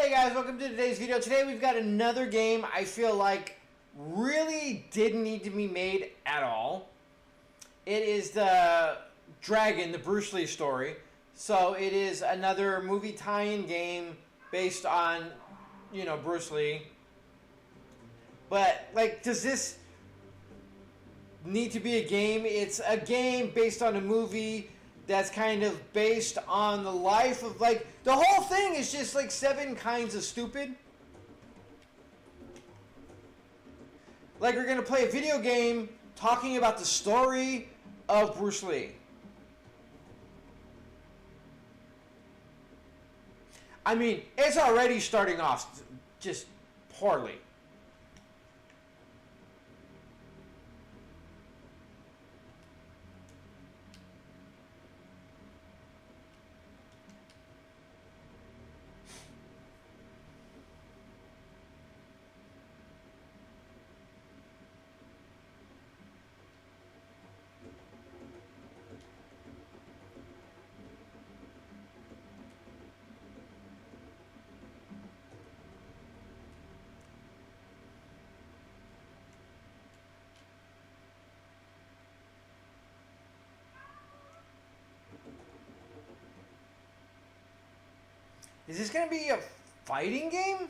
Hey guys, welcome to today's video. Today we've got another game I feel like really didn't need to be made at all. It is the Dragon, the Bruce Lee story. So it is another movie tie-in game based on, Bruce Lee. But, does this need to be a game? It's a game based on a movie that's kind of based on the life of, the whole thing is just, 7 kinds of stupid. We're going to play a video game talking about the story of Bruce Lee. I mean, it's already starting off just poorly. Is this going to be a fighting game?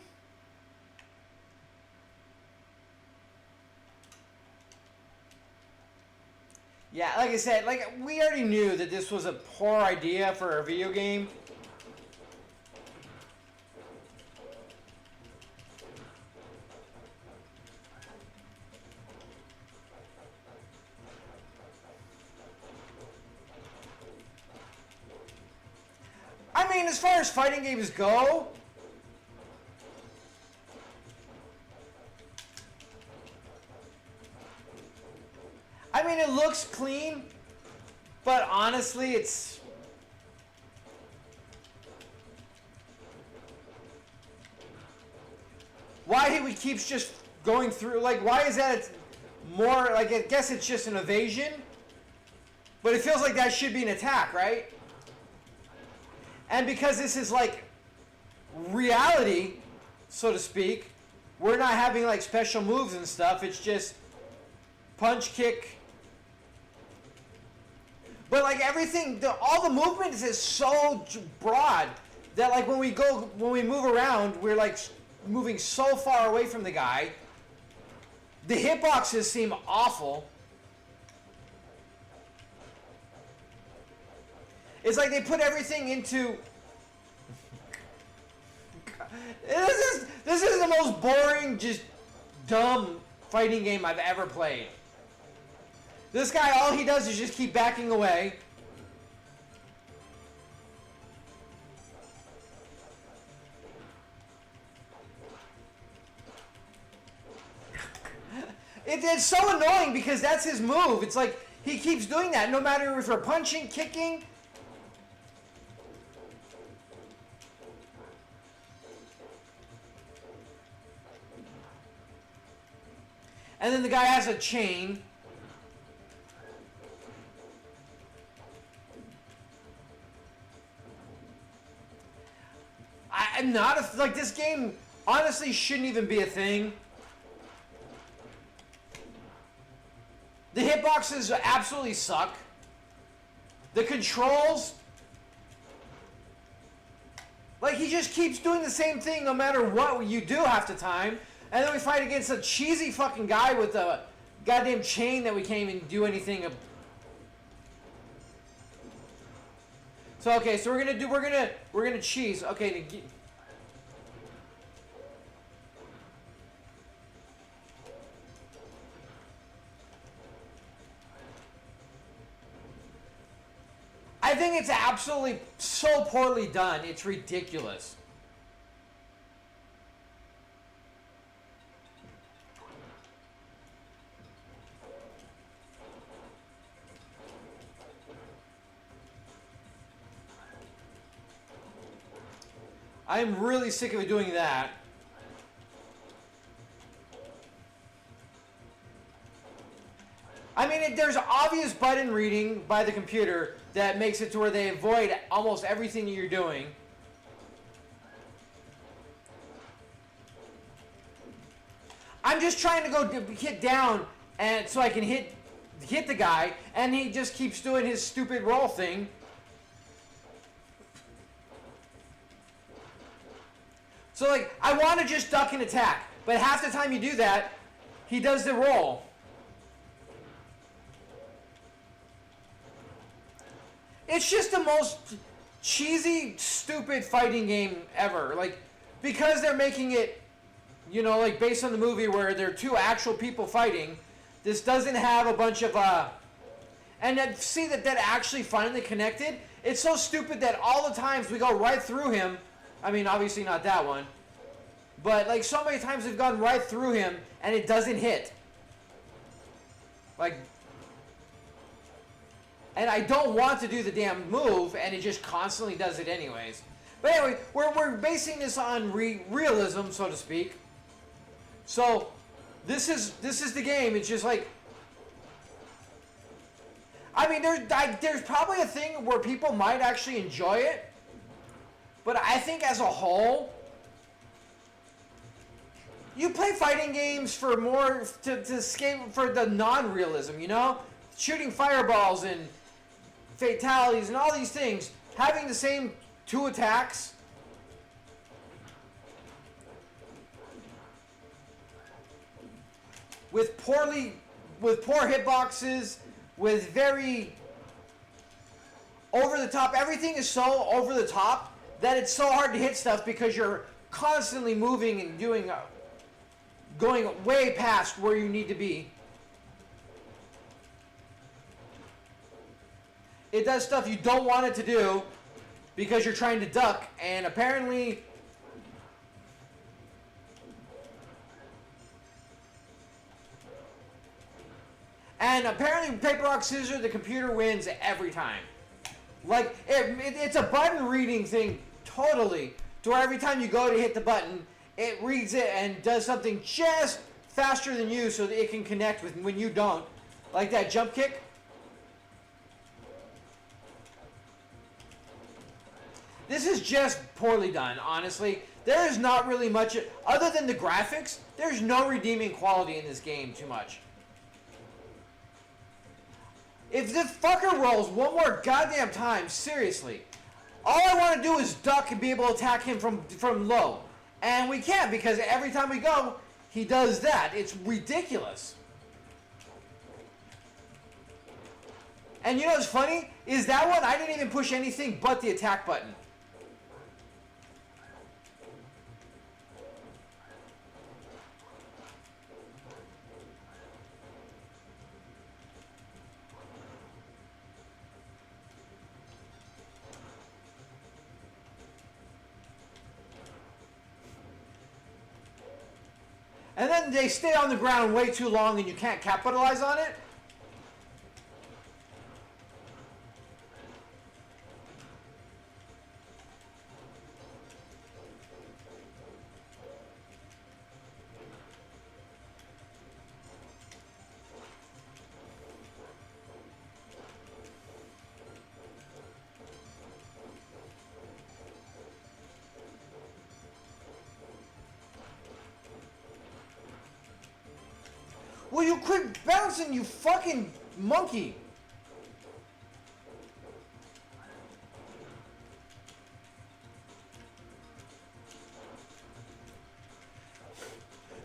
Yeah, like I said, we already knew that this was a poor idea for a video game. I mean, as far as fighting games go, it looks clean, but honestly, it's... Why he keeps just going through, why is that more, I guess it's just an evasion, but it feels like that should be an attack, right? And because this is reality, so to speak, we're not having special moves and stuff. It's just punch, kick. But everything, all the movement is so broad that when we move around, we're moving so far away from the guy. The hitboxes seem awful. It's like they put everything into... This is the most boring, just dumb fighting game I've ever played. This guy, all he does is just keep backing away. It's so annoying because that's his move. It's he keeps doing that no matter if we're punching, kicking. And then the guy has a chain. I'm not this game honestly shouldn't even be a thing. The hitboxes absolutely suck. The controls, he just keeps doing the same thing no matter what you do half the time. And then we fight against a cheesy fucking guy with a goddamn chain that we can't even do anything. So okay, so we're gonna cheese. Okay. I think it's absolutely so poorly done. It's ridiculous. I'm really sick of it doing that. I mean, there's obvious button reading by the computer that makes it to where they avoid almost everything you're doing. I'm just trying to go hit down, and so I can hit the guy, and he just keeps doing his stupid roll thing. So like, I want to just duck and attack, but half the time you do that, he does the roll. It's just the most cheesy, stupid fighting game ever. Like, because they're making it, you know, like based on the movie where there are two actual people fighting, this doesn't have a bunch of, and then see that actually finally connected. It's so stupid that all the times we go right through him. I mean, obviously not that one. But like so many times we've gone right through him and it doesn't hit. Like, and I don't want to do the damn move, and it just constantly does it anyways. But anyway, we're basing this on realism, so to speak. So this is the game. It's just like, I mean, there's probably a thing where people might actually enjoy it, but I think as a whole, you play fighting games for more to escape for the non-realism, you know, shooting fireballs and fatalities and all these things, having the same two attacks. With poor hitboxes, with very over the top. Everything is so over the top that it's so hard to hit stuff because you're constantly moving and going way past where you need to be. It does stuff you don't want it to do because you're trying to duck, and apparently paper, rock, scissors, the computer wins every time. Like, it's a button reading thing totally, to where every time you go to hit the button, it reads it and does something just faster than you so that it can connect with when you don't. Like that jump kick. This is just poorly done, honestly. There is not really much, other than the graphics, there's no redeeming quality in this game too much. If this fucker rolls one more goddamn time, seriously, all I want to do is duck and be able to attack him from low. And we can't, because every time we go, he does that. It's ridiculous. And you know what's funny? Is that one, I didn't even push anything but the attack button. And then they stay on the ground way too long and you can't capitalize on it. Will you quit bouncing, you fucking monkey?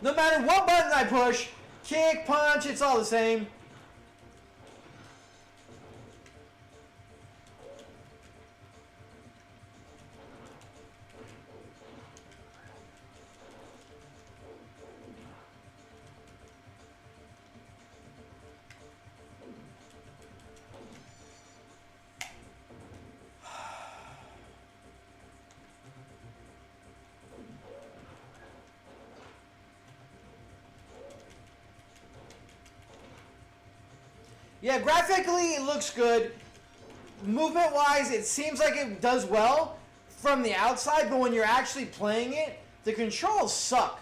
No matter what button I push, kick, punch, it's all the same. Yeah, graphically it looks good. Movement-wise, it seems like it does well from the outside, but when you're actually playing it, the controls suck.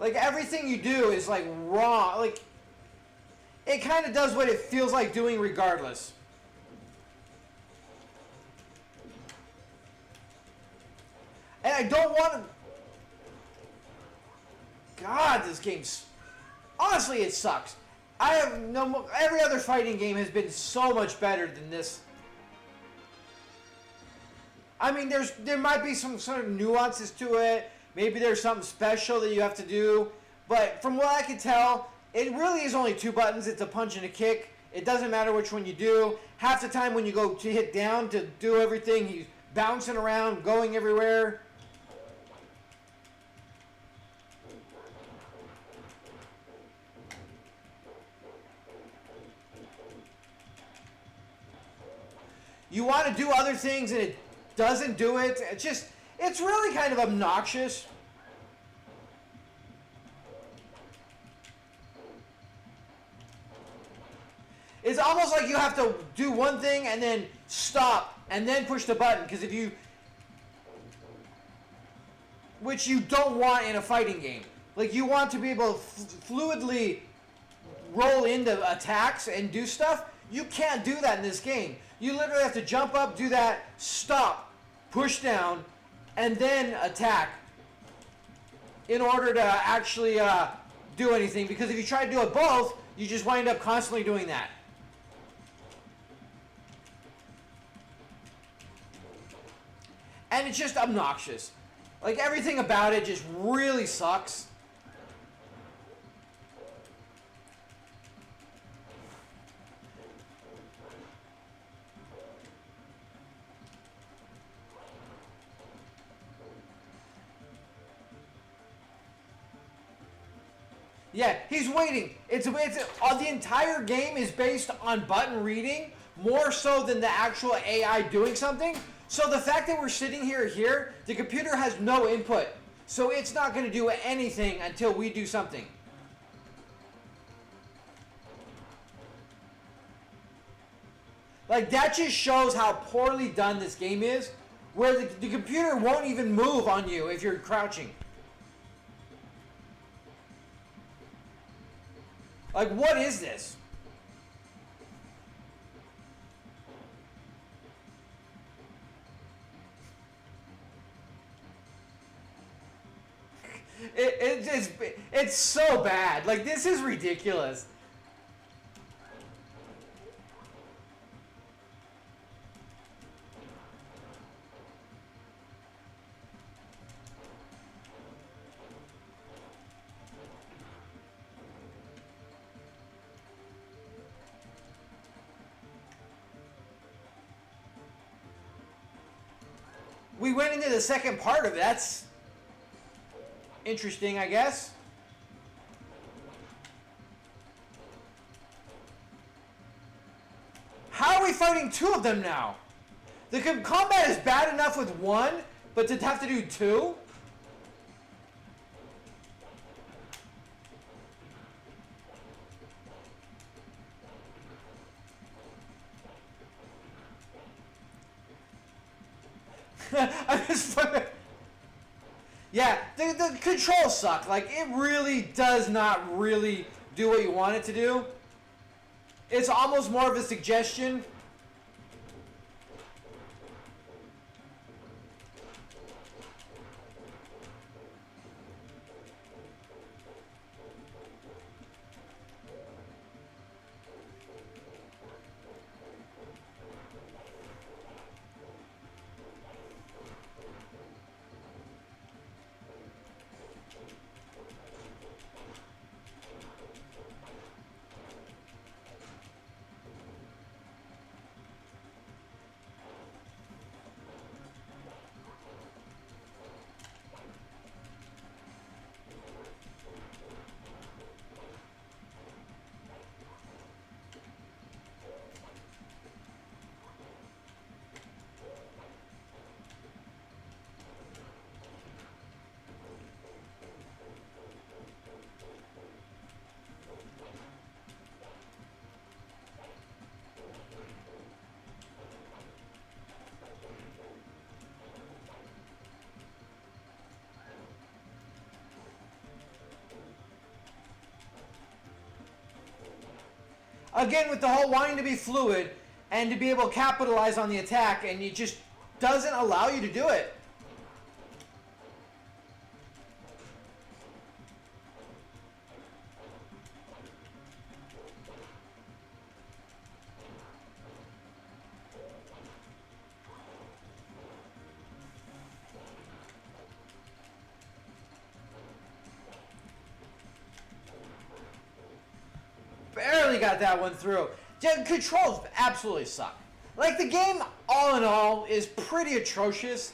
Like, everything you do is, like, wrong. Like, it kind of does what it feels like doing regardless. And I don't want to... God, this game's... Honestly, it sucks. I have no... Every other fighting game has been so much better than this. I mean, there might be some sort of nuances to it. Maybe there's something special that you have to do. But from what I can tell, it really is only 2 buttons. It's a punch and a kick. It doesn't matter which one you do. Half the time when you go to hit down to do everything, he's bouncing around, going everywhere. You want to do other things and it doesn't do it. It's really kind of obnoxious. It's almost like you have to do one thing and then stop and then push the button, because if you... Which you don't want in a fighting game. Like, you want to be able to fluidly roll into attacks and do stuff. You can't do that in this game. You literally have to jump up, do that, stop, push down, and then attack in order to actually do anything. Because if you try to do it both, you just wind up constantly doing that. And it's just obnoxious. Like, everything about it just really sucks. Yeah, he's waiting. The entire game is based on button reading more so than the actual AI doing something. So the fact that we're sitting here, the computer has no input. So it's not going to do anything until we do something. Like, that just shows how poorly done this game is, where the computer won't even move on you if you're crouching. Like, what is this? It's so bad. Like, this is ridiculous. We went into the second part of it. That's interesting, I guess. How are we fighting 2 of them now? The combat is bad enough with 1, but to have to do 2? Yeah, the controls suck. Like, it really does not really do what you want it to do. It's almost more of a suggestion. Again, with the whole wanting to be fluid and to be able to capitalize on the attack, and it just doesn't allow you to do it. got that one through. Controls absolutely suck. Like, the game, all in all, is pretty atrocious.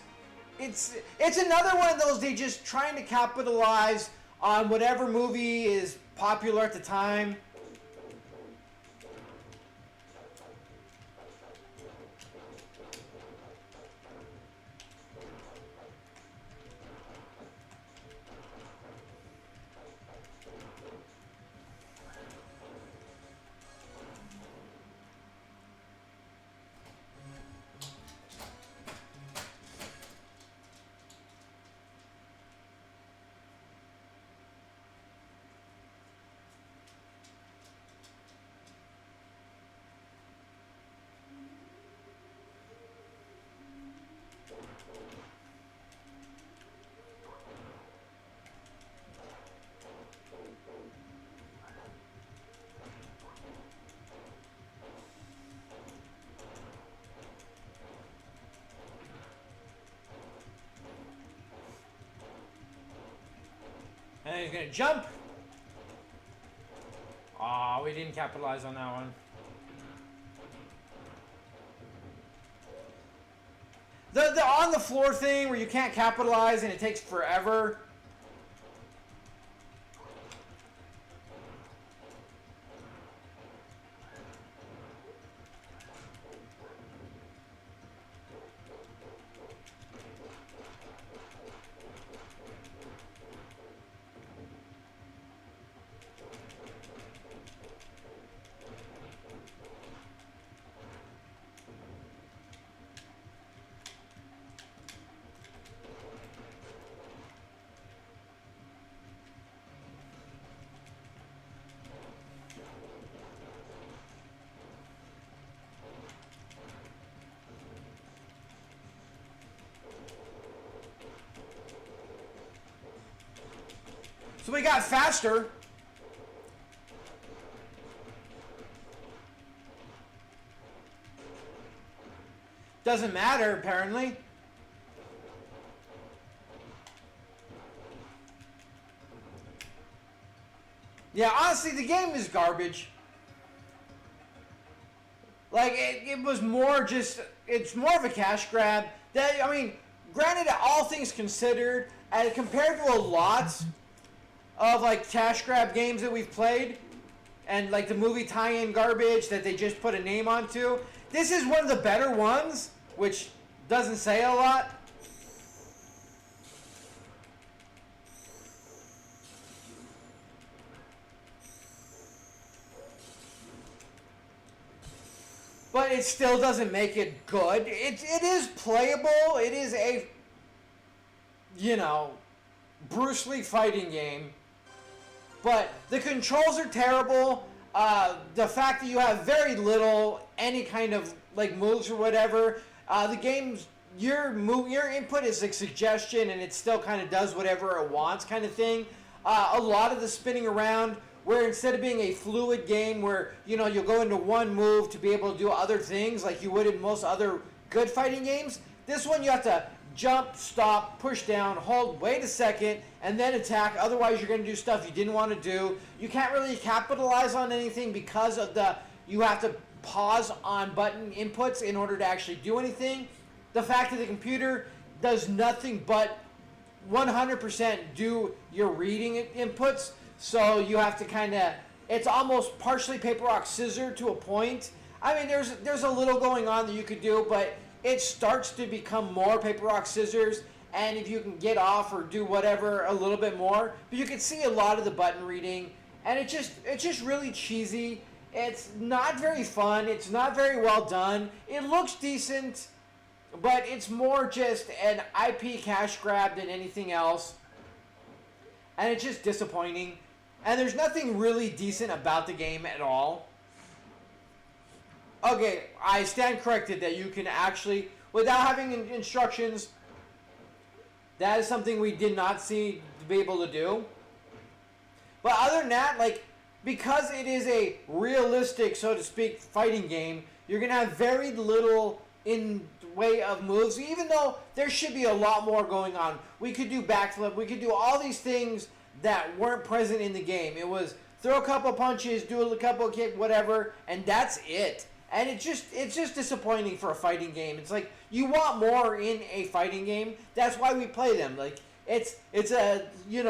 It's another one of those, they just trying to capitalize on whatever movie is popular at the time. And he's gonna jump. Aw, we didn't capitalize on that one. The on the floor thing where you can't capitalize and it takes forever. So we got faster. Doesn't matter, apparently. Yeah, honestly, the game is garbage. Like, it was more just, it's more of a cash grab. That, I mean, granted, all things considered, as compared to a lot of, like, cash grab games that we've played, and, like, the movie tie-in garbage that they just put a name onto, this is one of the better ones, which doesn't say a lot. But it still doesn't make it good. It is playable. It is a, you know, Bruce Lee fighting game. But the controls are terrible. The fact that you have very little, any kind of, like, moves or whatever. The game's, your input is a suggestion and it still kind of does whatever it wants kind of thing. A lot of the spinning around, where instead of being a fluid game where, you know, you'll go into one move to be able to do other things like you would in most other good fighting games, this one you have to jump, stop, push down, hold, wait a second, and then attack. Otherwise, you're going to do stuff you didn't want to do. You can't really capitalize on anything because of you have to pause on button inputs in order to actually do anything. The fact that the computer does nothing but 100% do your reading inputs. So you have to kind of, it's almost partially paper, rock, scissors to a point. I mean, there's a little going on that you could do, but it starts to become more paper, rock, scissors. And if you can get off or do whatever a little bit more, but you can see a lot of the button reading, and it's just really cheesy. It's not very fun. It's not very well done. It looks decent, but it's more just an IP cash grab than anything else. And it's just disappointing. And there's nothing really decent about the game at all. Okay, I stand corrected that you can actually, without having instructions, that is something we did not see to be able to do. But other than that, like, because it is a realistic, so to speak, fighting game, you're going to have very little in way of moves, even though there should be a lot more going on. We could do backflip, we could do all these things that weren't present in the game. It was throw a couple punches, do a couple kick, whatever, and that's it. And it's just disappointing for a fighting game. It's like you want more in a fighting game. That's why we play them. Like it's a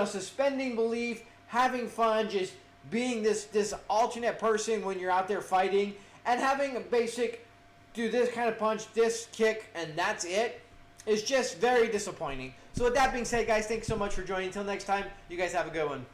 suspending belief, having fun, just being this alternate person when you're out there fighting, and having a basic do this kind of punch, this kick, and that's it. Is just very disappointing. So with that being said, guys, thanks so much for joining. Until next time, you guys have a good one.